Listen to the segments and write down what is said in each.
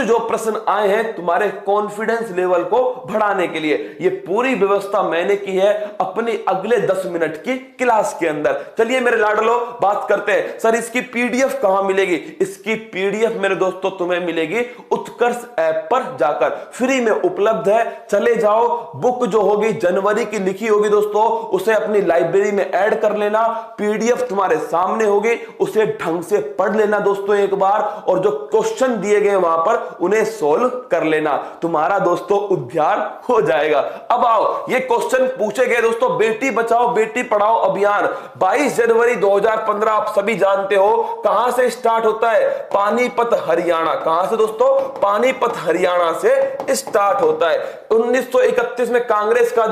जो प्रश्न आए हैं तुम्हारे कॉन्फिडेंस लेवल को बढ़ाने के लिए। ये पूरी व्यवस्था मैंने की है अपनी अगले 10 मिनट की क्लास के अंदर। चलिए मेरे लाडलो बात करते हैं, सर इसकी पीडीएफ कहां मिलेगी? इसकी पीडीएफ मेरे दोस्तों तुम्हें मिलेगी उत्कर्ष ऐप पर जाकर, फ्री में उपलब्ध है। चले जाओ, बुक जो होगी जनवरी की लिखी होगी दोस्तों, उसे अपनी लाइब्रेरी में ऐड कर लेना। पीडीएफ तुम्हारे सामने होगी, उसे ढंग से पढ़ लेना दोस्तों एक बार, और जो क्वेश्चन दिए गए वहां पर उन्हें सोल्व कर लेना। तुम्हारा दोस्तों उद्धार हो जाएगा। अब आओ, ये क्वेश्चन पूछे गए दोस्तों, बेटी बचाओ बेटी पढ़ाओ अभियान 22 जनवरी 2015 आप सभी जानते हो कहां से स्टार्ट होता है? पानीपत हरियाणा। कहां से दोस्तों? पानीपत हरियाणा से स्टार्ट होता है। 1931 में कांग्रेस का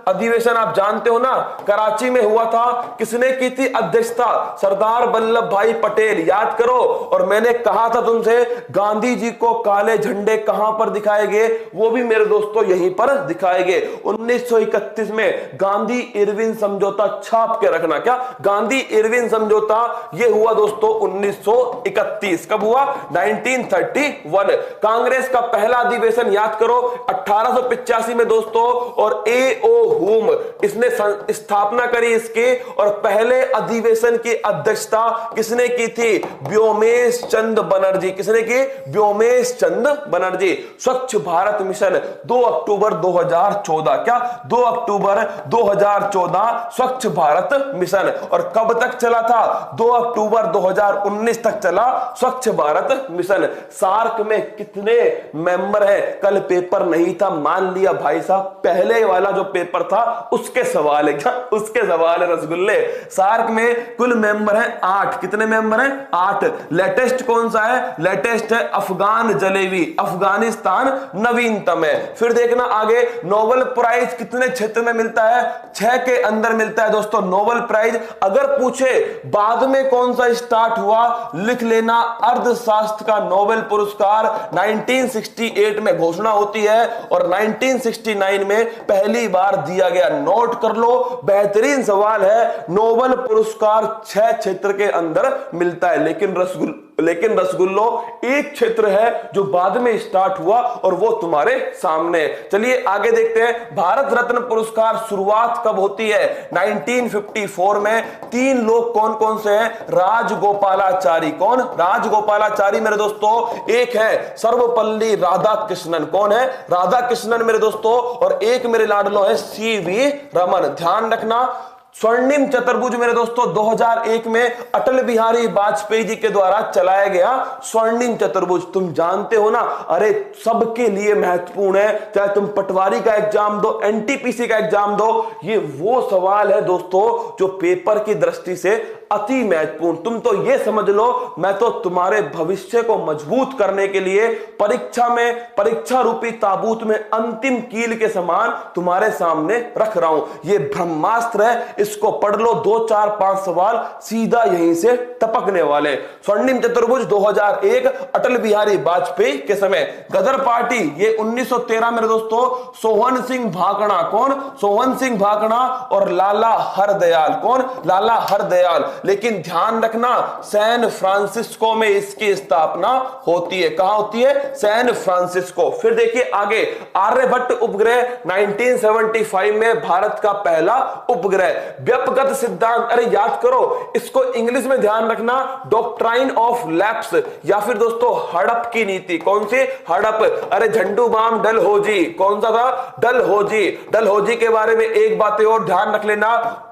अधिवेशन आप जानते हो ना, कराची में हुआ था। किसने की थी अध्यक्षता? सरदार वल्लभ भाई पटेल, याद करो। और मैंने कहा था तुमसे गांधी जी को काले झंडे कहां पर दिखाए गए? वो भी मेरे दोस्तों यहीं पर दिखाए गए। 1931 में गांधी इरविन समझौता, छाप के रखना। क्या गांधी इरविन समझौता? ये हुआ दोस्तों 1931। कब हुआ? 1931। कांग्रेस का पहला अधिवेशन याद करो 1885 में दोस्तों, और ए.ओ. हुम इसने स्थापना करी इसकी, और पहले अधिवेशन की अध्यक्षता किसने की थी? व्योमेश चंद्र बनर्जी। किसने की? व्योमेश चंद्र बनर्जी। स्वच्छ भारत मिशन 2 अक्टूबर 2014। क्या 2 अक्टूबर 2014 स्वच्छ भारत मिशन। और कब तक चला था? 2 अक्टूबर 2019 तक चला स्वच्छ भारत मिशन। सार्क में कितने मेंबर हैं? कल पेपर नहीं था, मान लिया भाई साहब पहले वाला जो पेपर था उसके सवाल है। क्या उसके सवाल है रसगुल्ले? सार्क में कुल मेंबर हैं 8। कितने मेंबर हैं? 8। लेटेस्ट कौन सा है? लेटेस्ट है अफगान जलेबी, अफगानिस्तान नवीनतम है। फिर देखना आगे, नोबेल प्राइज कितने क्षेत्र में मिलता है? 6 के अंदर मिलता है दोस्तों नोबेल प्राइज। अगर पूछे बाद में कौन सा स्टार्ट हुआ, लिख लेना अर्थशास्त्र का नोबेल पुरस्कार 1968 में घोषणा होती है, और 1969 में पहली बार दिया गया। नोट कर लो, बेहतरीन सवाल है। नोबेल पुरस्कार 6 क्षेत्र के अंदर मिलता है, लेकिन रसगुल्लो एक क्षेत्र है जो बाद में स्टार्ट हुआ, और वो तुम्हारे सामने। चलिए आगे देखते हैं, भारत रत्न पुरस्कार शुरुआत कब होती है? 1954 में। 3 लोग कौन कौन से हैं? राजगोपालाचारी। कौन? राजगोपालाचारी मेरे दोस्तों। एक है सर्वपल्ली राधाकृष्णन। कौन है? राधाकृष्णन मेरे दोस्तों। और एक मेरे लाडलो है सीवी रमन। ध्यान रखना, स्वर्णिम चतुर्भुज मेरे दोस्तों 2001 में अटल बिहारी वाजपेयी जी के द्वारा चलाया गया स्वर्णिम चतुर्भुज। तुम जानते हो ना, अरे सबके लिए महत्वपूर्ण है, चाहे तुम पटवारी का एग्जाम दो, एनटीपीसी का एग्जाम दो, ये वो सवाल है दोस्तों जो पेपर की दृष्टि से अति महत्वपूर्ण। तुम तो ये समझ लो, मैं तो तुम्हारे भविष्य को मजबूत करने के लिए परीक्षा रूपी ताबूत में अंतिम कील के समान तुम्हारे सामने रख रहा हूं। ये ब्रह्मास्त्र है, इसको पढ़ लो। 2, 4, 5 सवाल सीधा यहीं से टपकने वाले। स्वर्णिम चतुर्भुज 2001 अटल बिहारी वाजपेयी के समय। गदर पार्टी ये 1913 मेरे दोस्तों, सोहन सिंह भाकड़ा। कौन? सोहन सिंह भाकड़ा और लाला हरदयाल। कौन? लाला हरदयाल। लेकिन ध्यान रखना, सैन फ्रांसिस्को में इसकी स्थापना होती है। कहां होती है? San Francisco. फिर देखिए आगे, आर्यभट्ट उपग्रह 1975 में भारत का पहला उपग्रह। व्यपगत सिद्धांत, अरे याद करो इसको इंग्लिश में, ध्यान रखना, डॉक्ट्राइन ऑफ लैप्स, या फिर दोस्तों हड़प की नीति। कौन सी? हड़प। अरे झंडू बाम डलहौजी। कौन सा था? डलहौजी। डलहौजी के बारे में एक बात और ध्यान रख लेना,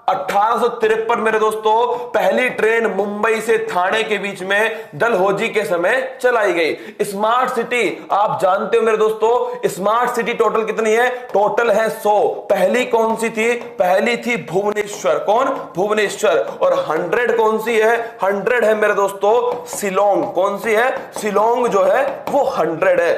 1853 मेरे दोस्तों पहली ट्रेन मुंबई से ठाणे के बीच में डलहौजी के समय चलाई गई। स्मार्ट सिटी आप जानते हो मेरे दोस्तों, स्मार्ट सिटी टोटल कितनी है? टोटल है 100। पहली कौन सी थी? पहली थी भुवनेश्वर। कौन? भुवनेश्वर। और 100 कौन सी है? 100 है मेरे दोस्तों शिलोंग। कौन सी है? शिलोंग जो है वो 100 है।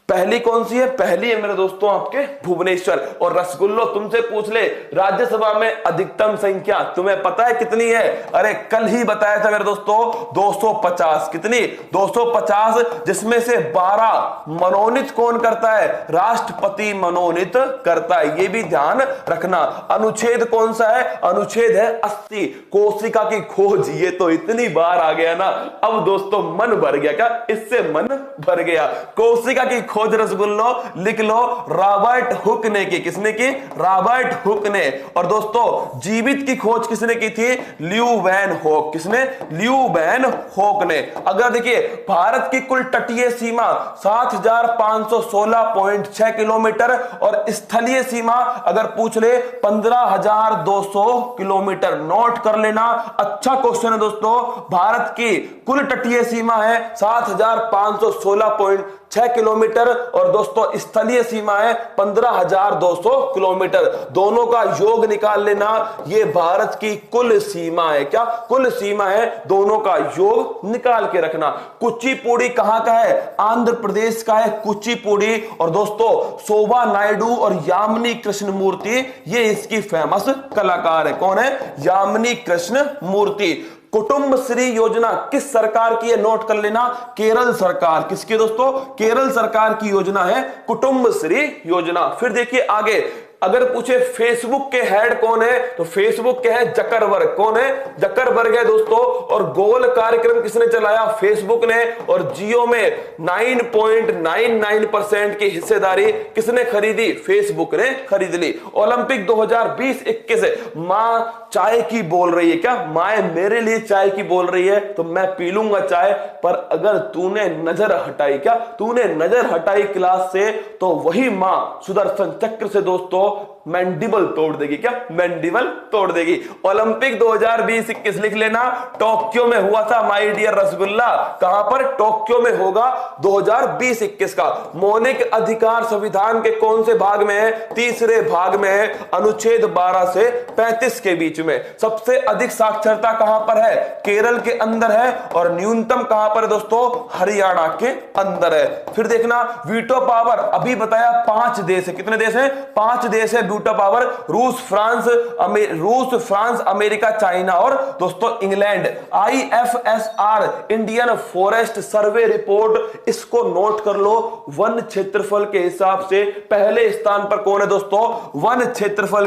पहली कौन सी है? पहली है मेरे दोस्तों आपके भुवनेश्वर। और रसगुल्लो तुमसे पूछ ले राज्यसभा में अधिकतम संख्या तुम्हें पता है कितनी है? अरे कल ही बताया था मेरे दोस्तों 250। कितनी? 250, जिसमें से 12 मनोनीत कौन करता है? राष्ट्रपति मनोनीत करता है, ये भी ध्यान रखना। अनुच्छेद कौन सा है? अनुच्छेद है 80। कोशिका की खोज, ये तो इतनी बार आ गया ना, अब दोस्तों मन भर गया। क्या इससे मन भर गया? कोशिका की खोज रसगुल्लो लिख लो, रॉबर्ट हुक ने की। किसने की? रॉबर्ट हुक ने। और दोस्तों जीवित की खोज किसने की थी? ल्यू वैन होक। किसने? ल्यू वैन होक ने। अगर देखिए भारत की कुल तटीय सीमा 7516.6 किलोमीटर और स्थलीय सीमा अगर पूछ ले 15,200 किलोमीटर। नोट कर लेना, अच्छा क्वेश्चन है दोस्तों। भारत की कुल तटीय सीमा है 7516.6 किलोमीटर और दोस्तों स्थलीय सीमा है 15,200 किलोमीटर। दोनों का योग निकाल लेना, ये भारत की कुल सीमा है। क्या कुल सीमा है? दोनों का योग निकाल के रखना। कुचिपुड़ी कहां का है? आंध्र प्रदेश का है कुचिपुड़ी। और दोस्तों शोभा नायडू और यामिनी कृष्ण मूर्ति, ये इसकी फेमस कलाकार है। कौन है? यामिनी कृष्ण मूर्ति। कुटुंब श्री योजना किस सरकार की है? नोट कर लेना, केरल सरकार। किसकी दोस्तों? केरल सरकार की योजना है कुटुंब श्री योजना। फिर देखिए आगे, अगर पूछे फेसबुक के हेड कौन है, तो फेसबुक के है जकरबर्ग। कौन है? जकरबर्ग है दोस्तों। और गोल कार्यक्रम किसने चलाया? फेसबुक ने। और जियो में 9.99% की हिस्सेदारी किसने खरीदी? फेसबुक ने खरीद ली। ओलंपिक 2020-21 मां चाय की बोल रही है। क्या माए मेरे लिए चाय की बोल रही है? तो मैं पी लूंगा चाय, पर अगर तूने नजर हटाई, क्या तूने नजर हटाई क्लास से, तो वही मां सुदर्शन चक्र से दोस्तों मैंडिबल तोड़ देगी। क्या? मैंडिबल तोड़ देगी। ओलंपिक 2020-21 लिख लेना, टोक्यो में हुआ था माय डियर रसगुल्ला। कहां पर? टोक्यो में होगा 2020-21 का। मौलिक अधिकार संविधान के कौन से भाग में है? तीसरे भाग में है, अनुच्छेद 12 से 35 के बीच में। सबसे अधिक साक्षरता कहां पर है? केरल के अंदर है। और न्यूनतम कहां पर है दोस्तों? हरियाणा के अंदर है। फिर देखना वीटो पावर, अभी बताया 5 देश है। कितने देश हैं? 5 देश है वीटो पावर। रूस, फ्रांस, अमेरिका, चाइना और दोस्तों England. IFSR Indian forest survey report, इसको नोट कर लो। वन क्षेत्रफल के हिसाब से पहले स्थान पर कौन है दोस्तों? वन क्षेत्रफल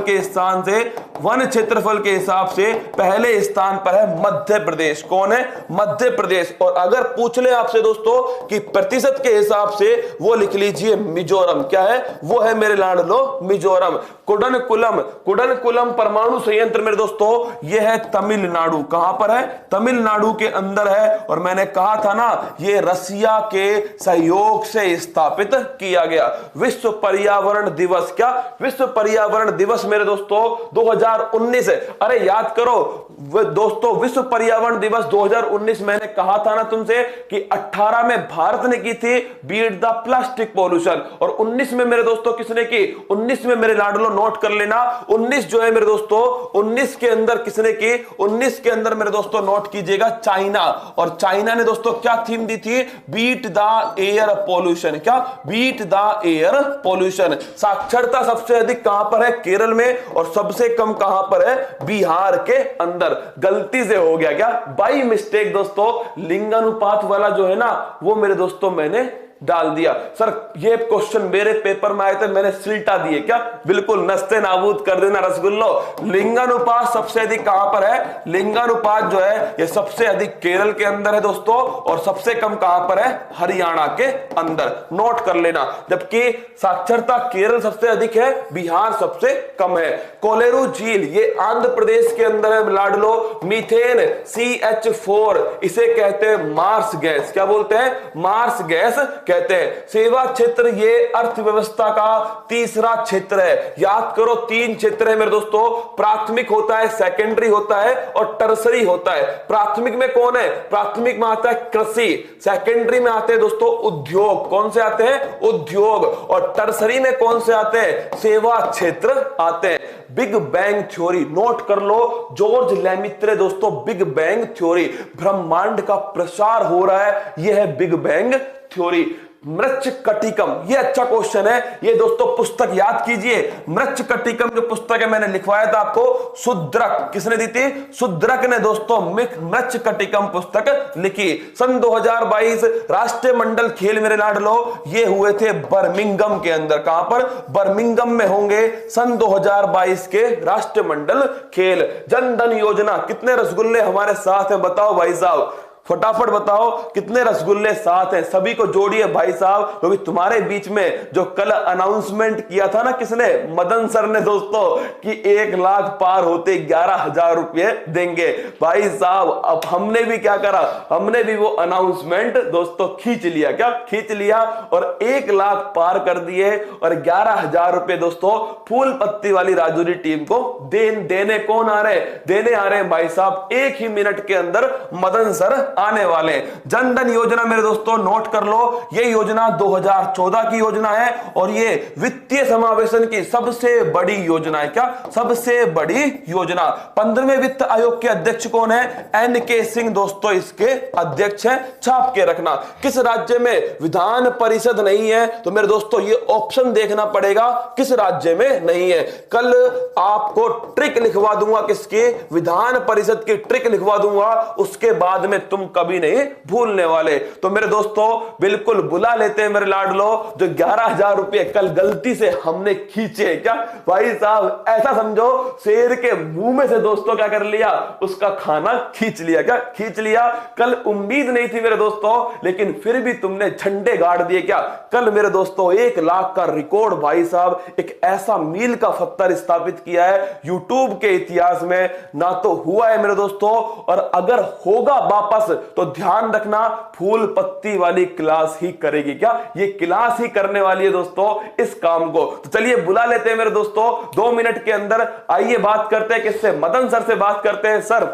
के हिसाब से पहले स्थान पर है मध्य प्रदेश। कौन है? मध्य प्रदेश। और अगर पूछ ले आपसे दोस्तों कि प्रतिशत के हिसाब से, वो लिख लीजिए मिजोरम। क्या है? वो है मेरे लाडलो मिजोरम। कुडनकुलम परमाणु संयंत्र मेरे दोस्तों यह है तमिलनाडु। कहां पर है? तमिलनाडु के अंदर है। और मैंने कहा था ना, यह रसिया के सहयोग से स्थापित किया गया। विश्व पर्यावरण दिवस, क्या विश्व पर्यावरण दिवस मेरे दोस्तों 2019 है। अरे याद करो दोस्तों, विश्व पर्यावरण दिवस 2019 मैंने कहा था ना तुमसे कि 18 में भारत ने की थी बीट द प्लास्टिक पॉल्यूशन। और 19 में मेरे दोस्तों किसने की? 19 में मेरे लाडलो नोट कर लेना, 19 जो है मेरे दोस्तों 19 के अंदर किसने की? 19 के अंदर मेरे दोस्तों नोट कीजिएगा चाइना। और चाइना ने दोस्तों क्या थीम दी थी? Beat the air pollution. क्या? Beat the air pollution. साक्षरता सबसे अधिक कहां पर है? केरल में। और सबसे कम कहां पर है? बिहार के अंदर। गलती से हो गया, क्या बाई मिस्टेक दोस्तों, लिंगानुपात वाला जो है ना, वो मेरे दोस्तों मैंने डाल दिया। सर ये क्वेश्चन मेरे पेपर में आए थे, मैंने सिल्टा दिए। क्या? बिल्कुल नस्ते नाबूद कर देना रसगुल्लो। लिंगानुपात सबसे अधिक कहां पर है? लिंगानुपात जो है ये सबसे अधिक केरल के अंदर है दोस्तों, और सबसे कम कहां पर है? हरियाणा के अंदर। नोट कर लेना। जबकि साक्षरता केरल सबसे अधिक है, बिहार सबसे कम है। कोलेरू झील ये आंध्र प्रदेश के अंदर है लाडलो। मीथेन CH4 इसे कहते हैं मार्स गैस। क्या बोलते हैं? मार्स गैस कहते हैं। सेवा क्षेत्र ये अर्थव्यवस्था का तीसरा क्षेत्र है। याद करो 3 क्षेत्र है मेरे दोस्तों, प्राथमिक होता है, सेकेंडरी होता है और टर्सरी होता है। प्राथमिक में कौन है? प्राथमिक में आता है कृषि, सेकेंडरी में आते हैं दोस्तों उद्योग। कौन से आते हैं? उद्योग। और टर्सरी में कौन से आते हैं? सेवा क्षेत्र आते हैं। बिग बैंग थ्योरी नोट कर लो, जॉर्ज लेमित्रे दोस्तों। बिग बैंग थ्योरी, ब्रह्मांड का प्रसार हो रहा है, यह है बिग बैंग थ्योरी। मृच्छकटिकम, ये अच्छा क्वेश्चन है। ये दोस्तों पुस्तक याद कीजिए, मृच्छकटिकम जो पुस्तक है मैंने लिखवाया था आपको, शुद्रक किसने दी थी? शुद्रक ने दोस्तों मृच्छकटिकम पुस्तक लिखी। सन 2022 राष्ट्रीय मंडल खेल मेरे लाडलो ये हुए थे बर्मिंघम के अंदर। कहां पर? बर्मिंघम में होंगे सन 2022 के राष्ट्रीय मंडल खेल। जन धन योजना, कितने रसगुल्ले हमारे साथ हैं बताओ भाई साहब, फटाफट बताओ कितने रसगुल्ले साथ हैं। सभी को जोड़िए भाई साहब, क्योंकि तुम्हारे बीच में जो कल अनाउंसमेंट किया था ना किसने? मदन सर ने दोस्तों, कि 1 लाख पार होते 11,000 रुपए देंगे। भाई साहब अब हमने भी क्या करा, हमने भी वो अनाउंसमेंट दोस्तों खींच लिया। क्या खींच लिया? और 1 लाख पार कर दिए और 11,000 रुपए दोस्तों फूल पत्ती वाली राजौरी टीम को देने कौन आ रहे? देने आ रहे हैं भाई साहब 1 ही मिनट के अंदर मदन सर आने वाले। जन धन योजना मेरे दोस्तों नोट कर लो, ये योजना 2014 की योजना है और ये वित्तीय समावेशन की सबसे बड़ी योजना है। क्या? सबसे बड़ी योजना। 15वें वित्त आयोग के अध्यक्ष कौन है? NK सिंह दोस्तों इसके अध्यक्ष हैं, छाप के रखना। किस राज्य में विधान परिषद नहीं है? तो मेरे दोस्तों ये ऑप्शन देखना पड़ेगा किस राज्य में नहीं है। कल आपको ट्रिक लिखवा दूंगा, किसकी? विधान परिषद की ट्रिक लिखवा दूंगा, उसके बाद में तुम कभी नहीं भूलने वाले। तो मेरे दोस्तों बिल्कुल बुला लेते हैं मेरे लाडलो, जो 11,000 रुपए कल गलती से हमने खींचे। क्या भाई साहब ऐसा समझो शेर के मुंह में से दोस्तों क्या कर लिया? उसका खाना खींच लिया। क्या खींच लिया? कल उम्मीद नहीं थी मेरे दोस्तों, लेकिन फिर भी तुमने झंडे गाड़ दिए। क्या कल मेरे दोस्तों 1 लाख का रिकॉर्ड भाई साहब, एक ऐसा मील का पत्थर स्थापित किया है यूट्यूब के इतिहास में, ना तो हुआ है मेरे दोस्तों, और अगर होगा वापस तो ध्यान रखना फूल पत्ती वाली क्लास ही करेगी। क्या ये क्लास ही करने वाली है दोस्तों इस काम को। तो चलिए बुला लेते हैं मेरे दोस्तों 2 मिनट के अंदर। आइए बात करते हैं किससे? मदन सर से बात करते हैं। सर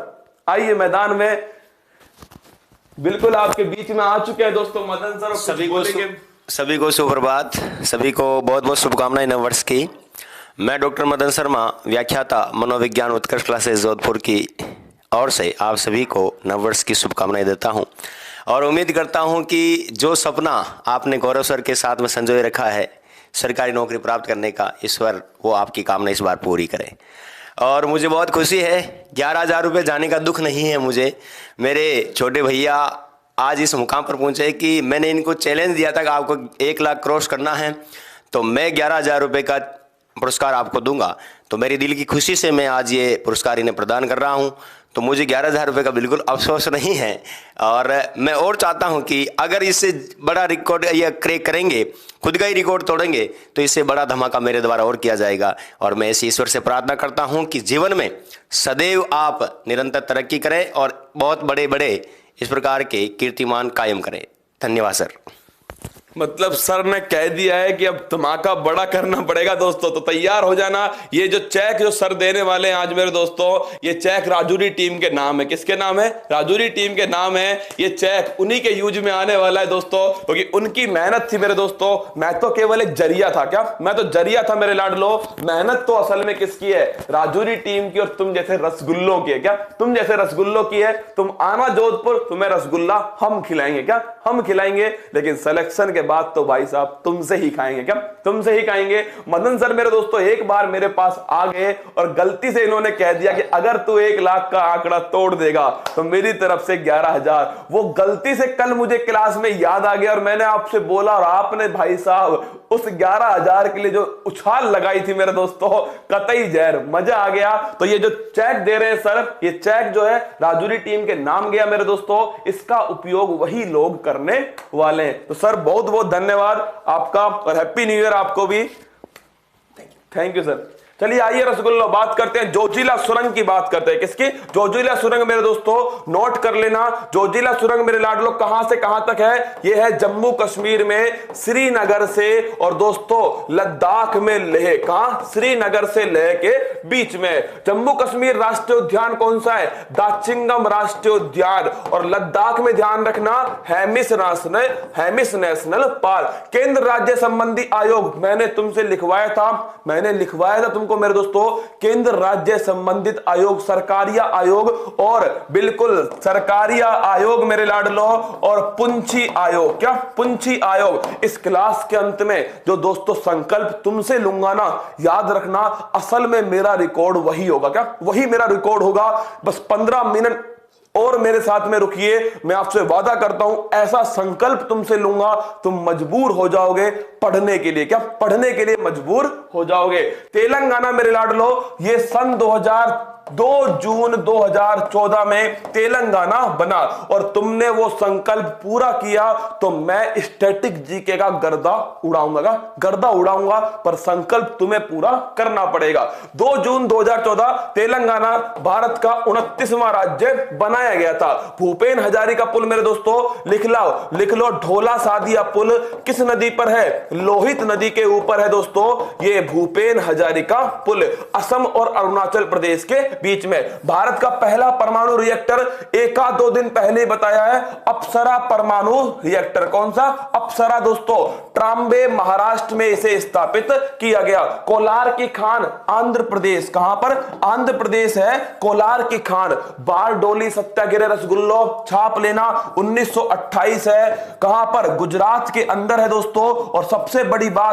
आइए मैदान में, बिल्कुल आपके बीच में आ चुके हैं दोस्तों मदन सर। सभी को सुप्रभात, सभी को बहुत बहुत शुभकामनाएं नववर्ष की। मैं डॉक्टर मदन शर्मा, व्याख्याता मनोविज्ञान उत्कर्ष क्लासेस जोधपुर की ओर से आप सभी को नववर्ष की शुभकामनाएं देता हूं और उम्मीद करता हूं कि जो सपना आपने गौरव सर के साथ में संजोए रखा है सरकारी नौकरी प्राप्त करने का, ईश्वर वो आपकी कामना इस बार पूरी करे। और मुझे बहुत खुशी है, 11,000 रुपये जाने का दुख नहीं है मुझे। मेरे छोटे भैया आज इस मुकाम पर पहुंचे कि मैंने इनको चैलेंज दिया था कि आपको 1 लाख क्रॉस करना है तो मैं 11,000 रुपये का पुरस्कार आपको दूंगा। तो मेरी दिल की खुशी से मैं आज ये पुरस्कार इन्हें प्रदान कर रहा हूं। तो मुझे 11,000 रुपये का बिल्कुल अफसोस नहीं है और मैं और चाहता हूं कि अगर इससे बड़ा रिकॉर्ड या क्रैक करेंगे, खुद का ही रिकॉर्ड तोड़ेंगे, तो इससे बड़ा धमाका मेरे द्वारा और किया जाएगा। और मैं ऐसे ईश्वर से प्रार्थना करता हूं कि जीवन में सदैव आप निरंतर तरक्की करें और बहुत बड़े बड़े इस प्रकार के कीर्तिमान कायम करें। धन्यवाद सर। मतलब सर ने कह दिया है कि अब धमाका बड़ा करना पड़ेगा दोस्तों, तो तैयार हो जाना। ये जो चेक जो सर देने वाले हैं आज मेरे दोस्तों, ये चेक राजौरी टीम के नाम है। किसके नाम है? राजौरी टीम के नाम है। ये चेक उन्हीं के यूज में आने वाला है दोस्तों, क्योंकि उनकी मेहनत थी मेरे दोस्तों। मैं तो केवल एक जरिया था। क्या मैं तो जरिया था मेरे लाडलो। मेहनत तो असल में किसकी है? राजौरी टीम की और तुम जैसे रसगुल्लों की है। क्या तुम जैसे रसगुल्लों की है? तुम आना जोधपुर, तुम्हें रसगुल्ला हम खिलाएंगे। क्या हम खिलाएंगे, लेकिन सिलेक्शन के बाद तो भाई साहब तुमसे ही खाएंगे। क्या तुमसे ही खाएंगे। मदन सर मेरे दोस्तों एक बार मेरे पास आ गए और गलती से इन्होंने कह दिया कि अगर तू 1 लाख का आंकड़ा तोड़ देगा तो मेरी तरफ से 11,000। वो गलती से कल मुझे क्लास में याद आ गया और मैंने आपसे बोला और आपने भाई साहब उस 11,000 के लिए जो उछाल लगाई थी मेरे दोस्तों, कतई जहर, मजा आ गया। तो ये जो चेक दे रहे हैं सर, ये चेक जो है राजौरी टीम के नाम गया मेरे दोस्तों, इसका उपयोग वही लोग करने वाले हैं। तो सर बहुत बहुत धन्यवाद आपका और हैप्पी न्यू ईयर आपको भी। Thank you sir. चलिए आइए रसगुल्ला बात करते हैं, जोजिला सुरंग की बात करते हैं। किसकी? जोजिला सुरंग मेरे दोस्तों नोट कर लेना। जोजिला सुरंग मेरे लाडलो कहां से कहां तक है? यह है जम्मू कश्मीर में श्रीनगर से और दोस्तों लद्दाख में लेह। कहां? श्रीनगर से लेह के बीच में। जम्मू कश्मीर राष्ट्रीय उद्यान कौन सा है? दाचिंगम राष्ट्रीय उद्यान। और लद्दाख में ध्यान रखना हेमिस नेशनल पार्क। केंद्र राज्य संबंधी आयोग मैंने तुमसे लिखवाया था, तुमको को मेरे दोस्तों केंद्र राज्य संबंधित आयोग, सरकारिया आयोग और बिल्कुल सरकारिया आयोग मेरे लाडलो और पुंछी आयोग, क्या पुंछी आयोग। इस क्लास के अंत में जो दोस्तों संकल्प तुमसे लूंगा ना, याद रखना असल में मेरा रिकॉर्ड वही होगा, क्या वही मेरा रिकॉर्ड होगा। बस 15 मिनट और मेरे साथ में रुकिए, मैं आपसे वादा करता हूं ऐसा संकल्प तुमसे लूंगा, तुम मजबूर हो जाओगे पढ़ने के लिए, क्या पढ़ने के लिए मजबूर हो जाओगे। तेलंगाना मेरे लाडलो, ये सन 2 जून 2014 में तेलंगाना बना और तुमने वो संकल्प पूरा किया तो मैं स्टैटिक जीके का गर्दा उड़ाऊंगा, पर संकल्प तुम्हें पूरा करना पड़ेगा। 2 जून 2014 तेलंगाना भारत का 29वां राज्य बनाया गया था। भूपेन हजारिका पुल मेरे दोस्तों लिख लो, ढोला सादिया पुल किस नदी पर है? लोहित नदी के ऊपर है दोस्तों ये भूपेन हजारिका पुल, असम और अरुणाचल प्रदेश के बीच में। भारत का पहला परमाणु रिएक्टर 1-2 दिन पहले बताया है, अप्सरा परमाणु रिएक्टर। कौन सा? अप्सरा दोस्तों, ट्राम्बे महाराष्ट्र में इसे स्थापित किया गया। कोलार की खान आंध्र प्रदेश, कहां पर? आंध्र प्रदेश है कोलार की खान। बारडोली सत्याग्रह रसगुल्लो छाप लेना 1928 है, कहां पर? गुजरात के अंदर है दोस्तों। और सबसे बड़ी बात